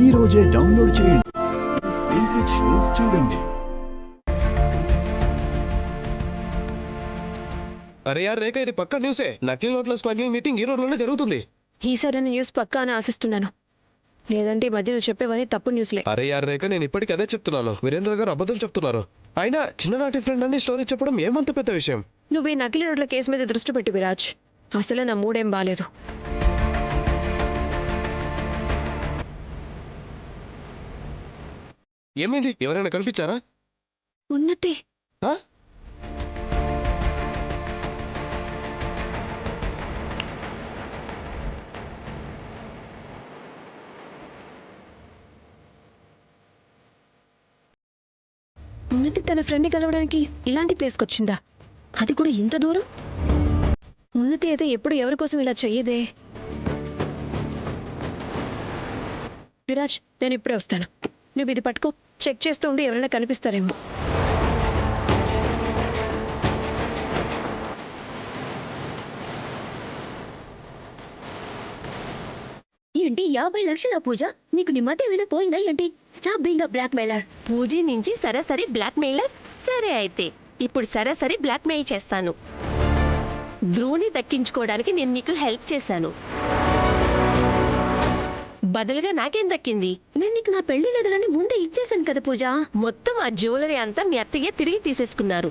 ఈ రోజే డౌన్లోడ్ చేయండి. ఫేవరెట్ షోస్ చూడండి. అరే యార్ రేఖ, ఇది పక్కా న్యూసే. నకిలీ నోట్ల స్మగ్లింగ్ మీటింగ్ ఈ రోజులోనే జరుగుతుంది. ఈసారి న్యూస్ పక్కా అని ఆశిస్తున్నాను. లేదంటే ఈ మధ్య నువ్వు చెప్పేవని తప్పు న్యూస్లే. అరే యార్ రేఖ, నేను ఇప్పటికీ అదే చెప్తున్నాను. వీరేంద్ర గారు అబద్ధం చెప్తున్నారు. అయినా చిన్ననాటి ఫ్రెండ్ అని స్టోరీ చెప్పడం ఏమంత పెద్ద విషయం? నువ్వు ఈ నకిలీ నోట్ల కేసు మీద దృష్టి పెట్టు విరాజ్. అసలే నా మూడేం బాలేదు. ఏమైంది? ఎవరైనా కనిపించారా? ఉన్నతే ఆ? ఉన్నతి తన ఫ్రెండ్ని కలవడానికి ఇలాంటి ప్లేస్కి వచ్చిందా? అది కూడా ఇంత దూరం. ఉన్నతి అయితే ఎప్పుడు ఎవరి కోసం ఇలా చెయ్యదే. విరాజ్, నేను ఇప్పుడే వస్తాను. నువ్వు ఇది పట్టుకో. చెక్ చేస్తూ ఉండి ఎవరైనా కనిపిస్తారేమో. ఏంటి 50 లక్షల పూజ? నీకు నిమ్మతి ఏమైనా పోయిందా ఏంటి? Stop being a blackmailer. పూజీ నుంచి సరాసరి బ్లాక్ మెయిలర్. సరే అయితే ఇప్పుడు సరాసరి బ్లాక్ మెయిల్ చేస్తాను. ధ్రువుని దక్కించుకోవడానికి నేను నీకు హెల్ప్ చేశాను. బదులుగా నాకేం దక్కింది? నేను నీకు నా పెళ్లి లేదని ముందే ఇచ్చేసాను కదా పూజ. మొత్తం ఆ జ్యువెలరీ అంతా మీ అత్తయ్య తిరిగి తీసేసుకున్నారు.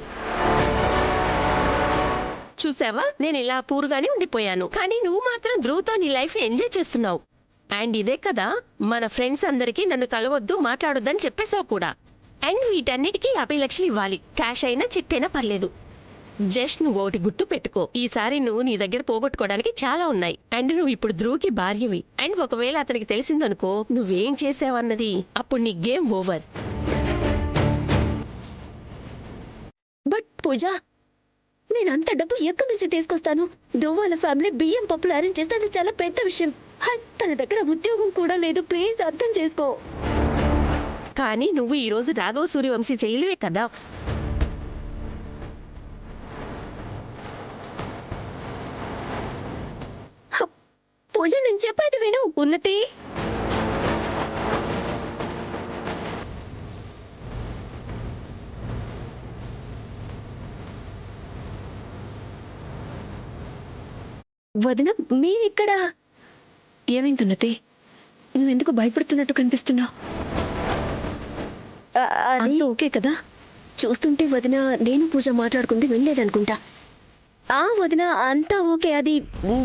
చూసావా, నేను ఇలా పూరుగానే ఉండిపోయాను, కానీ నువ్వు మాత్రం ధ్రువుతో నీ లైఫ్ ఎంజాయ్ చేస్తున్నావు. అండ్ ఇదే కదా మన ఫ్రెండ్స్ అందరికీ నన్ను కలవద్దు, మాట్లాడొద్దని చెప్పేశావు కూడా. అండ్ వీటన్నిటికీ 50 లక్షలు ఇవ్వాలి. క్యాష్ అయినా చెక్ అయినా పర్లేదు. జస్ట్ నువ్వు ఒకటి గుర్తు పెట్టుకో, ఈసారి నువ్వు నీ దగ్గర పోగొట్టుకోవడానికి చాలా ఉన్నాయి. అండ్ నువ్వు ఇప్పుడు ధ్రువుకి భార్యవి. అండ్ ఒకవేళ అతనికి తెలిసిందనుకో నువ్వేం చేసావన్నది, అప్పుడు నీ గేమ్ ఓవర్. బట్ పూజ, నేను అంత డబ్బు ఎక్కడి నుంచి తీసుకొస్తాను? ధ్రువ ఫ్యామిలీ బియ్యం పప్పులు అరేంజ్ చేస్తే అది చాలా పెద్ద విషయం. తన దగ్గర ఉద్యోగం కూడా లేదు. ప్లీజ్ అర్థం చేసుకో. కానీ నువ్వు ఈరోజు రాఘవ సూర్యవంశీ చేయలేవే కదా. పూజ, నేను చెప్పేది విను. ఉన్నతి, వదిన, మీరిక్కడ? ఏమైంది ఉన్నతి? నువ్వెందుకు భయపడుతున్నట్టు కనిపిస్తున్నావు? అది ఓకే కదా? చూస్తుంటే వదిన నేను పూజ మాట్లాడుకుంది వెళ్ళలేదనుకుంటా. వదిన అంతా ఓకే. అది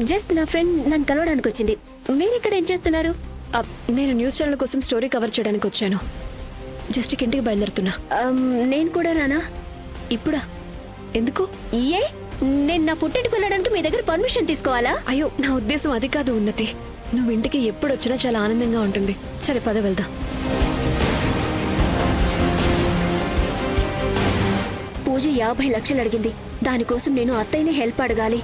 జస్ట్ నా ఫ్రెండ్ నన్ను కలవడానికి వచ్చింది. మీరిక్కడ ఏం చేస్తున్నారు? నేను న్యూస్ ఛానల్ కోసం స్టోరీ కవర్ చేయడానికి వచ్చాను. జస్ట్ ఇంటికి బయలుదేరుతున్నా. నేను కూడా రానా? ఇప్పుడా? ఎందుకు? ఏ, నేను నా పుట్టింటికి వెళ్ళడానికి మీ దగ్గర పర్మిషన్ తీసుకోవాలా? అయ్యో, నా ఉద్దేశం అది కాదు ఉన్నతి. నువ్వు ఇంటికి ఎప్పుడు వచ్చినా చాలా ఆనందంగా ఉంటుంది. సరే పద వెళ్దాం. పూజ 50 లక్షలు అడిగింది. దానికోసం నేను అత్తయ్యని హెల్ప్ అడగాలి.